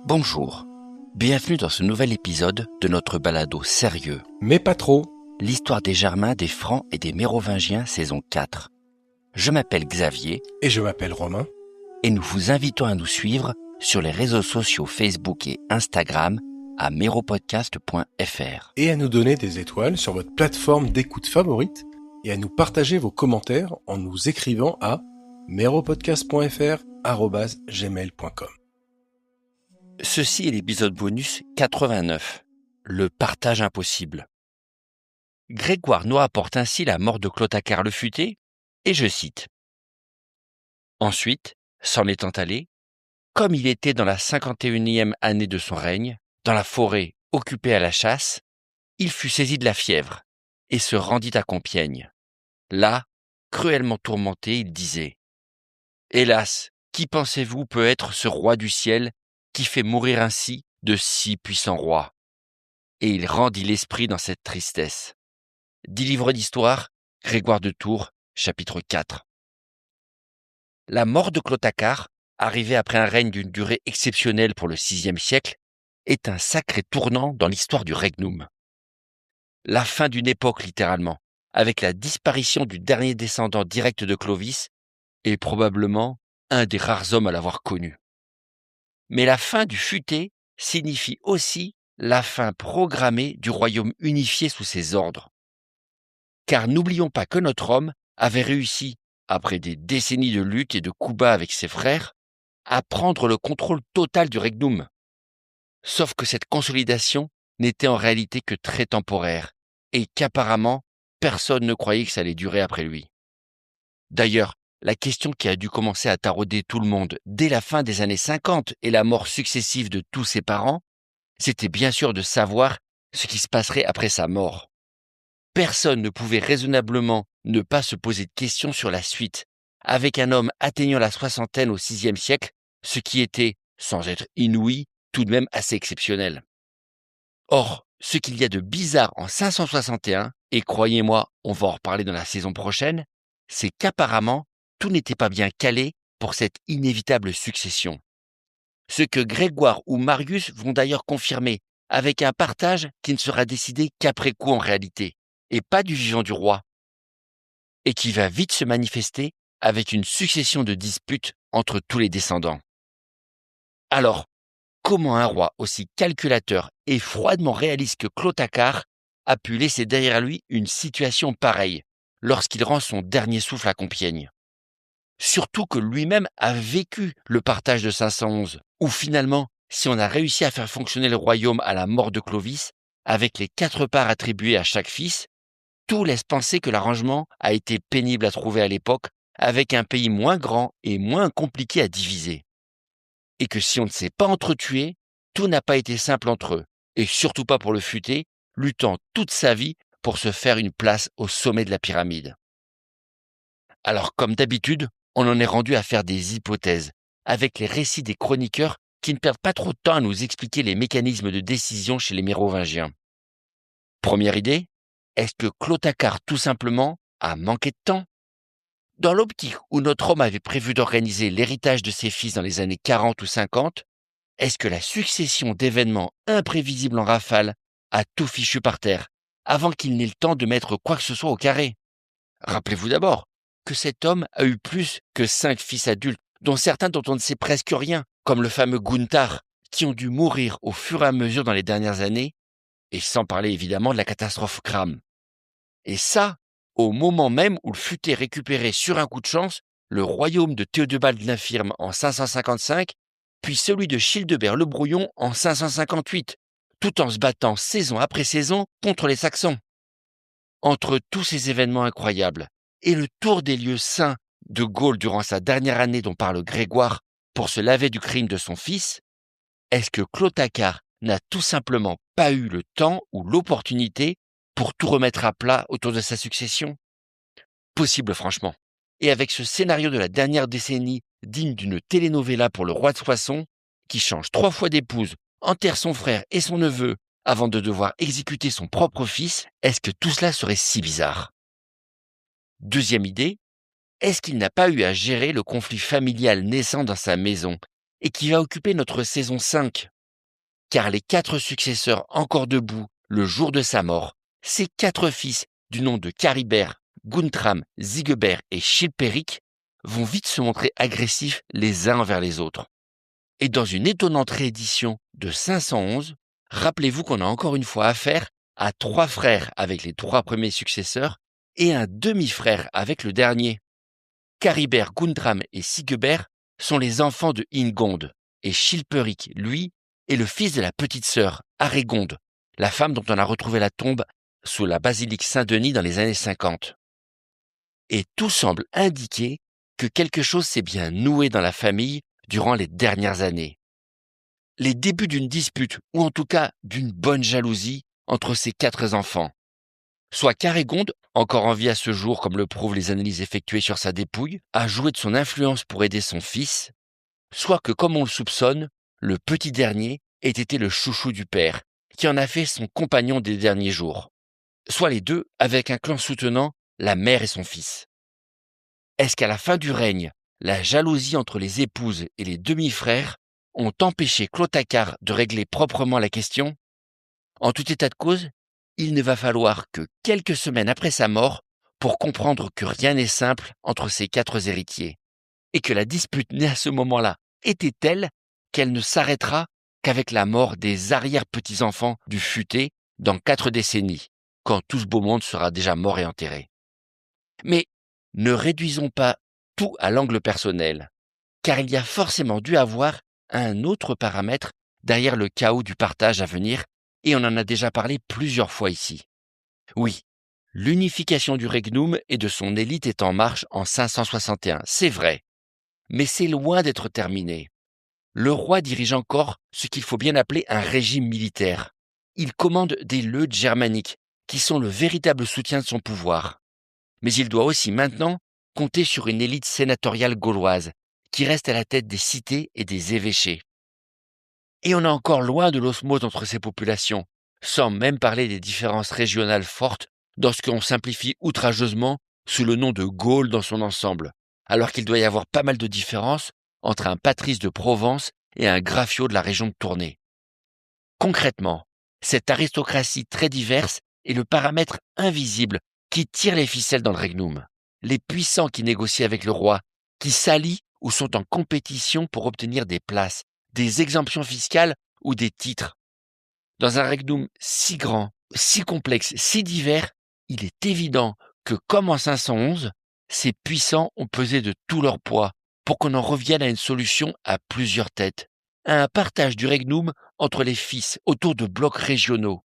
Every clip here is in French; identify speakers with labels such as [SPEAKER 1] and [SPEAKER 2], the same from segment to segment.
[SPEAKER 1] Bonjour, bienvenue dans ce nouvel épisode de notre balado sérieux.
[SPEAKER 2] Mais pas trop.
[SPEAKER 1] L'histoire des Germains, des Francs et des Mérovingiens, saison 4. Je m'appelle Xavier.
[SPEAKER 2] Et je m'appelle Romain.
[SPEAKER 1] Et nous vous invitons à nous suivre sur les réseaux sociaux Facebook et Instagram à meropodcast.fr.
[SPEAKER 2] Et à nous donner des étoiles sur votre plateforme d'écoute favorite et à nous partager vos commentaires en nous écrivant à meropodcast.fr@gmail.com.
[SPEAKER 1] Ceci est l'épisode bonus 89, le partage impossible. Grégoire nous rapporte ainsi la mort de Clotacar le Futé, et je cite. Ensuite, s'en étant allé, comme il était dans la 51e année de son règne, dans la forêt occupé à la chasse, il fut saisi de la fièvre, et se rendit à Compiègne. Là, cruellement tourmenté, il disait « Hélas, qui pensez-vous peut être ce roi du ciel qui fait mourir ainsi de si puissants rois ?» Et il rendit l'esprit dans cette tristesse. 10 livres d'histoire, Grégoire de Tours, chapitre 4. La mort de Clotacar, arrivée après un règne d'une durée exceptionnelle pour le VIe siècle, est un sacré tournant dans l'histoire du regnum. La fin d'une époque littéralement, avec la disparition du dernier descendant direct de Clovis, et probablement un des rares hommes à l'avoir connu. Mais la fin du Futé signifie aussi la fin programmée du royaume unifié sous ses ordres. Car n'oublions pas que notre homme avait réussi, après des décennies de lutte et de coups bas avec ses frères, à prendre le contrôle total du regnum. Sauf que cette consolidation n'était en réalité que très temporaire, et qu'apparemment, personne ne croyait que ça allait durer après lui. D'ailleurs, la question qui a dû commencer à tarauder tout le monde dès la fin des années 50 et la mort successive de tous ses parents, c'était bien sûr de savoir ce qui se passerait après sa mort. Personne ne pouvait raisonnablement ne pas se poser de questions sur la suite, avec un homme atteignant la soixantaine au VIe siècle, ce qui était, sans être inouï, tout de même assez exceptionnel. Or, ce qu'il y a de bizarre en 561, et croyez-moi, on va en reparler dans la saison prochaine, c'est qu'apparemment, tout n'était pas bien calé pour cette inévitable succession. Ce que Grégoire ou Marius vont d'ailleurs confirmer, avec un partage qui ne sera décidé qu'après coup en réalité, et pas du vivant du roi, et qui va vite se manifester avec une succession de disputes entre tous les descendants. Alors, comment un roi aussi calculateur et froidement réaliste que Clotacar a pu laisser derrière lui une situation pareille lorsqu'il rend son dernier souffle à Compiègne? Surtout que lui-même a vécu le partage de 511, où finalement, si on a réussi à faire fonctionner le royaume à la mort de Clovis, avec les 4 parts attribuées à chaque fils, tout laisse penser que l'arrangement a été pénible à trouver à l'époque, avec un pays moins grand et moins compliqué à diviser. Et que si on ne s'est pas entretué, tout n'a pas été simple entre eux, et surtout pas pour le Futé, luttant toute sa vie pour se faire une place au sommet de la pyramide. Alors comme d'habitude, on en est rendu à faire des hypothèses, avec les récits des chroniqueurs qui ne perdent pas trop de temps à nous expliquer les mécanismes de décision chez les Mérovingiens. Première idée, est-ce que Clotacar tout simplement a manqué de temps? Dans l'optique où notre homme avait prévu d'organiser l'héritage de ses fils dans les années 40 ou 50, est-ce que la succession d'événements imprévisibles en rafale a tout fichu par terre, avant qu'il n'ait le temps de mettre quoi que ce soit au carré? Rappelez-vous d'abord que cet homme a eu plus que 5 fils adultes, dont certains dont on ne sait presque rien, comme le fameux Gunther, qui ont dû mourir au fur et à mesure dans les dernières années, et sans parler évidemment de la catastrophe Cram. Et ça, au moment même où le Futé récupérait sur un coup de chance le royaume de Théodebald l'Infirme en 555, puis celui de Childebert le Brouillon en 558, tout en se battant saison après saison contre les Saxons. Entre tous ces événements incroyables et le tour des lieux saints de Gaule durant sa dernière année dont parle Grégoire pour se laver du crime de son fils, est-ce que Clotacar n'a tout simplement pas eu le temps ou l'opportunité pour tout remettre à plat autour de sa succession? Possible franchement. Et avec ce scénario de la dernière décennie digne d'une telenovela pour le roi de Soissons, qui change 3 fois d'épouse enterre son frère et son neveu avant de devoir exécuter son propre fils, est-ce que tout cela serait si bizarre? Deuxième idée, est-ce qu'il n'a pas eu à gérer le conflit familial naissant dans sa maison et qui va occuper notre saison 5? Car les 4 successeurs encore debout le jour de sa mort, ses 4 fils du nom de Caribert, Guntram, Sigebert et Chilpéric vont vite se montrer agressifs les uns envers les autres. Et dans une étonnante réédition de 511, rappelez-vous qu'on a encore une fois affaire à 3 frères avec les 3 premiers successeurs et un demi-frère avec le dernier. Caribert, Guntram et Sigebert sont les enfants de Ingonde, et Chilpéric, lui, est le fils de la petite sœur, Arégonde, la femme dont on a retrouvé la tombe sous la basilique Saint-Denis dans les années 50. Et tout semble indiquer que quelque chose s'est bien noué dans la famille durant les dernières années. Les débuts d'une dispute, ou en tout cas d'une bonne jalousie, entre ces 4 enfants. Soit qu'Arégonde, encore en vie à ce jour comme le prouvent les analyses effectuées sur sa dépouille, a joué de son influence pour aider son fils, soit que, comme on le soupçonne, le petit dernier ait été le chouchou du père, qui en a fait son compagnon des derniers jours. Soit les deux, avec un clan soutenant la mère et son fils. Est-ce qu'à la fin du règne, la jalousie entre les épouses et les demi-frères ont empêché Clotacar de régler proprement la question? En tout état de cause, il ne va falloir que quelques semaines après sa mort pour comprendre que rien n'est simple entre ces 4 héritiers, et que la dispute née à ce moment-là était telle qu'elle ne s'arrêtera qu'avec la mort des arrière-petits-enfants du futé dans 4 décennies, quand tout ce beau monde sera déjà mort et enterré. Mais ne réduisons pas tout à l'angle personnel, car il y a forcément dû avoir un autre paramètre derrière le chaos du partage à venir, et on en a déjà parlé plusieurs fois ici. Oui, l'unification du Regnum et de son élite est en marche en 561, c'est vrai, mais c'est loin d'être terminé. Le roi dirige encore ce qu'il faut bien appeler un régime militaire. Il commande des leudes germaniques, qui sont le véritable soutien de son pouvoir. Mais il doit aussi maintenant compter sur une élite sénatoriale gauloise, qui reste à la tête des cités et des évêchés. Et on est encore loin de l'osmose entre ces populations, sans même parler des différences régionales fortes dans ce qu'on simplifie outrageusement sous le nom de Gaule dans son ensemble, alors qu'il doit y avoir pas mal de différences entre un patrice de Provence et un graffio de la région de Tournai. Concrètement, cette aristocratie très diverse est le paramètre invisible qui tire les ficelles dans le Regnum. Les puissants qui négocient avec le roi, qui s'allient ou sont en compétition pour obtenir des places, des exemptions fiscales ou des titres. Dans un Regnum si grand, si complexe, si divers, il est évident que, comme en 511, ces puissants ont pesé de tout leur poids pour qu'on en revienne à une solution à plusieurs têtes, à un partage du Regnum entre les fils autour de blocs régionaux,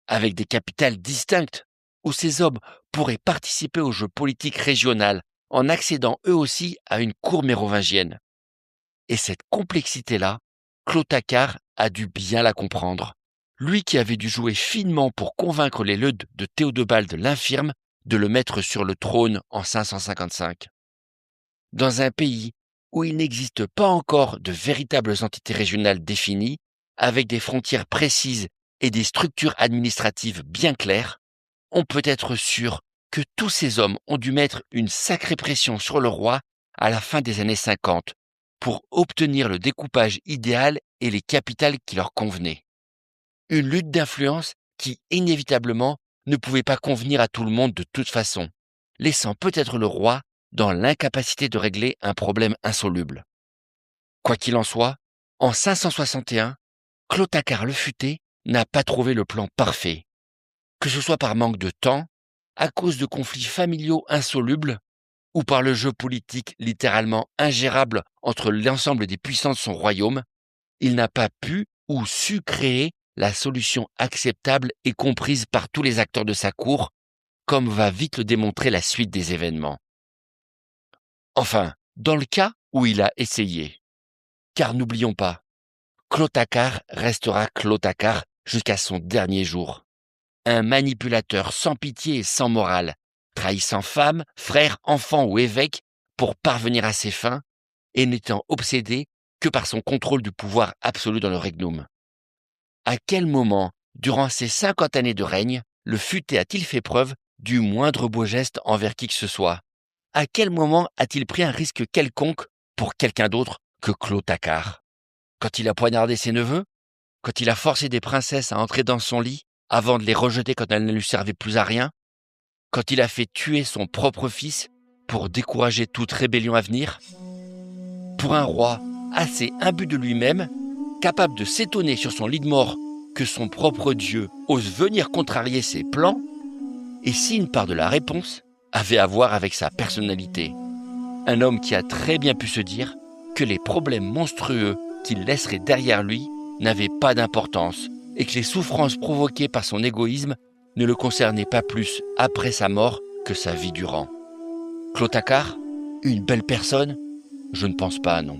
[SPEAKER 1] avec des capitales distinctes, où ces hommes pourraient participer au jeu politique régional en accédant eux aussi à une cour mérovingienne. Et cette complexité-là, Clotacar a dû bien la comprendre. Lui qui avait dû jouer finement pour convaincre les leudes de Théodobald l'Infirme de le mettre sur le trône en 555. Dans un pays où il n'existe pas encore de véritables entités régionales définies, avec des frontières précises et des structures administratives bien claires, on peut être sûr que tous ces hommes ont dû mettre une sacrée pression sur le roi à la fin des années 50 pour obtenir le découpage idéal et les capitales qui leur convenaient. Une lutte d'influence qui, inévitablement, ne pouvait pas convenir à tout le monde de toute façon, laissant peut-être le roi dans l'incapacité de régler un problème insoluble. Quoi qu'il en soit, en 561, Clotacar le Futé n'a pas trouvé le plan parfait. Que ce soit par manque de temps, à cause de conflits familiaux insolubles, ou par le jeu politique littéralement ingérable entre l'ensemble des puissants de son royaume, il n'a pas pu ou su créer la solution acceptable et comprise par tous les acteurs de sa cour, comme va vite le démontrer la suite des événements. Enfin, dans le cas où il a essayé. Car n'oublions pas, Clotacar restera Clotacar jusqu'à son dernier jour. Un manipulateur sans pitié et sans morale, trahissant femme, frère, enfant ou évêque pour parvenir à ses fins et n'étant obsédé que par son contrôle du pouvoir absolu dans le Regnum. À quel moment, durant ces 50 années de règne, le futé a-t-il fait preuve du moindre beau geste envers qui que ce soit? À quel moment a-t-il pris un risque quelconque pour quelqu'un d'autre que Clotacar? Quand il a poignardé ses neveux? Quand il a forcé des princesses à entrer dans son lit avant de les rejeter quand elles ne lui servaient plus à rien? Quand il a fait tuer son propre fils pour décourager toute rébellion à venir? Pour un roi assez imbu de lui-même, capable de s'étonner sur son lit de mort que son propre Dieu ose venir contrarier ses plans? Et si une part de la réponse avait à voir avec sa personnalité? Un homme qui a très bien pu se dire que les problèmes monstrueux qu'il laisserait derrière lui n'avaient pas d'importance et que les souffrances provoquées par son égoïsme ne le concernaient pas plus après sa mort que sa vie durant. Clotacar? Une belle personne? Je ne pense pas, non.